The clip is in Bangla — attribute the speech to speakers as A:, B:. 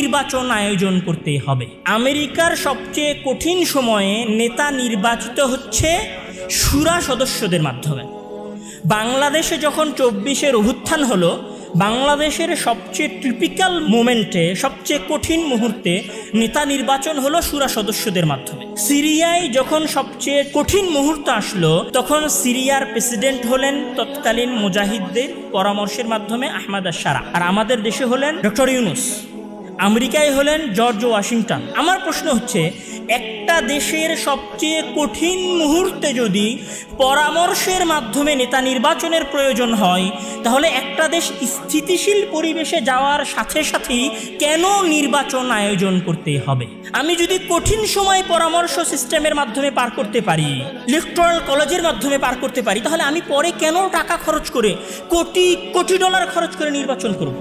A: নির্বাচন আয়োজন করতে হবে। আমেরিকার সবচেয়ে কঠিন সময়ে নেতা নির্বাচিত হচ্ছে শুরা সদস্যদের মাধ্যমে। বাংলাদেশে যখন 24-এর অভ্যুত্থান হলো, বাংলাদেশের সবচেয়ে টিপিক্যাল মোমেন্টে, সবচেয়ে কঠিন মুহূর্তে নেতা নির্বাচন হলো শুরা সদস্যদের মাধ্যমে। সিরিয়ায় যখন সবচেয়ে কঠিন মুহূর্ত আসলো, তখন সিরিয়ার প্রেসিডেন্ট হলেন তৎকালীন মুজাহিদদের পরামর্শের মাধ্যমে আহমদ আশ-শারা, আর আমাদের দেশে হলেন ডক্টর ইউনুস, আমেরিকায় হলেন জর্জ ওয়াশিংটন। আমার প্রশ্ন হচ্ছে, একটা দেশের সবচেয়ে কঠিন মুহূর্তে যদি পরামর্শের মাধ্যমে নেতা নির্বাচনের প্রয়োজন হয়, তাহলে একটা দেশ স্থিতিশীল পরিবেশে যাওয়ার সাথে সাথেই কেন নির্বাচন আয়োজন করতে হবে? আমি যদি কঠিন সময় পরামর্শ সিস্টেমের মাধ্যমে পার করতে পারি, ইলেকট্রাল কলেজের মাধ্যমে পার করতে পারি, তাহলে আমি পরে কেন টাকা খরচ করে কোটি কোটি ডলার খরচ করে নির্বাচন করব?